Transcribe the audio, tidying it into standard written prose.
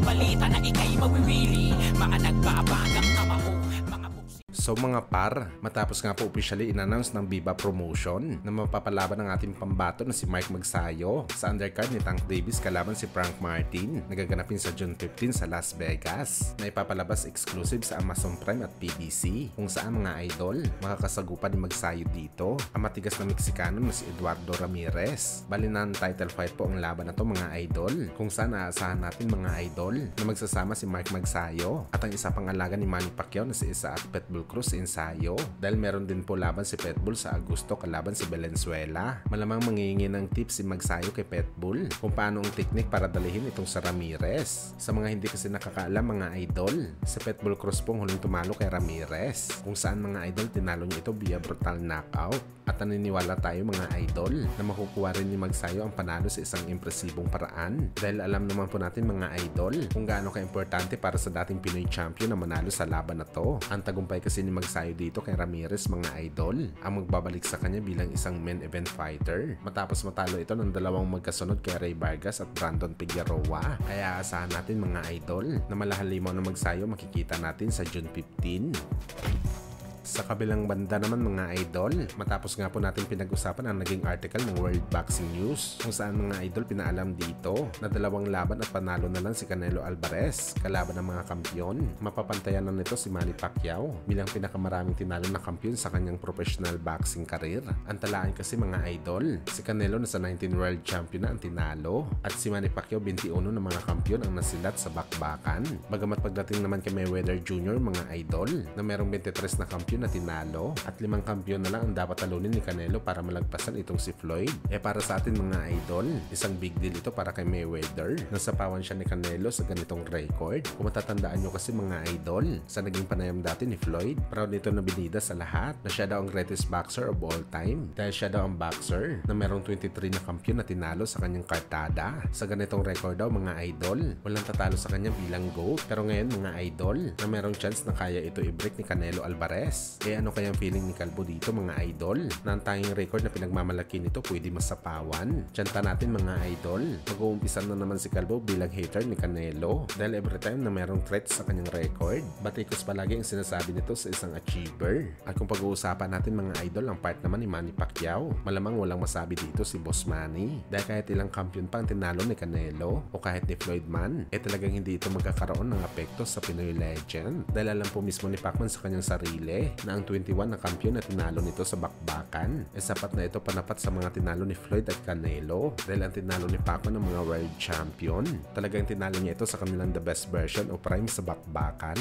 balita na ikay mawiwili. Mga nagbabagang kamao, mga So mga par, matapos nga po officially in-announce ng Viva Promotion na mapapalaban ng ating pambato na si Mike Magsayo sa undercard ni Tank Davis kalaban si Frank Martin na gaganapin sa June 15 sa Las Vegas na ipapalabas exclusive sa Amazon Prime at PBC, kung saan mga idol makakasagupan ni Magsayo dito ang matigas na Meksikano na si Eduardo Ramirez. Bali na title fight po ang laban na to mga idol, kung saan aasahan natin mga idol na magsasama si Mike Magsayo at ang isa pang alaga ni Manny Pacquiao na si Isaac Pitbull Cruz ensayo, dahil meron din po laban si Pitbull sa Agosto kalaban si Valenzuela. Malamang mangingi ng tips si Magsayo kay Pitbull kung paano ang technique para dalihin itong sa Ramirez. Sa mga hindi kasi nakakaalam mga idol, si Pitbull Cruz pong huling tumalo kay Ramirez, kung saan mga idol tinalo niya ito via brutal knockout. At naniniwala tayo mga idol na makukuha rin ni Magsayo ang panalo sa isang impresibong paraan, dahil alam naman po natin mga idol kung gaano ka-importante para sa dating Pinoy champion na manalo sa laban na to. Ang tagumpay kasi ni Magsayo dito kay Ramirez mga idol ang magbabalik sa kanya bilang isang main event fighter matapos matalo ito ng dalawang magkasunod kay Ray Vargas at Brandon Figueroa. Kaya asahan natin mga idol na malahalimaw na Magsayo makikita natin sa June 15. Sa kabilang banda naman mga idol, matapos nga po natin pinag-usapan ang naging article ng World Boxing News, kung saan mga idol pinaalam dito na dalawang laban at panalo na lang si Canelo Alvarez kalaban ng mga kampiyon. Mapapantayan na nito si Manny Pacquiao bilang pinakamaraming tinalo na kampiyon sa kanyang professional boxing career. Ang talaan kasi mga idol, si Canelo nasa 19 world champion na ang tinalo at si Manny Pacquiao 21 na mga kampiyon ang nasilat sa bakbakan. Bagamat pagdating naman kay Mayweather Jr. mga idol na merong 23 na kampiyon na tinalo at 5 kampiyon na lang ang dapat talunin ni Canelo para malagpasan itong si Floyd. Para sa atin mga idol, isang big deal ito para kay Mayweather. Nasapawan siya ni Canelo sa ganitong record. Kung matatandaan nyo kasi mga idol, sa naging panayam dati ni Floyd, proud nito na binida sa lahat na siya daw ang greatest boxer of all time, dahil siya daw ang boxer na merong 23 na kampiyon na tinalo sa kanyang kartada. Sa ganitong record daw mga idol, walang tatalo sa kanya bilang GOAT. Pero ngayon mga idol, na merong chance na kaya ito i-break ni Canelo Alvarez. Ano kayang feeling ni Calvo dito mga idol? Na ang tanging record na pinagmamalaki nito pwede masapawan. Tiyanta natin mga idol, mag-uumpisan na naman si Calvo bilang hater ni Canelo, dahil every time na merong threats sa kanyang record, batikos palagi ang sinasabi nito sa isang achiever. At kung pag-uusapan natin mga idol ang part naman ni Manny Pacquiao, malamang walang masabi dito si Boss Manny, dahil kahit ilang kampiyon pa ang tinalo ni Canelo o kahit ni Floyd man, talagang hindi ito magkakaroon ng apekto sa Pinoy legend, dahil alam po mismo ni Pacman sa kanyang sarili na ang 21 na kampiyon na tinalo nito sa bakbakan sapat na ito panapat sa mga tinalo ni Floyd at Canelo, dahil ang tinalo ni Pacman ng mga world champion, talagang tinalo niya ito sa kanilang the best version o prime sa bakbakan.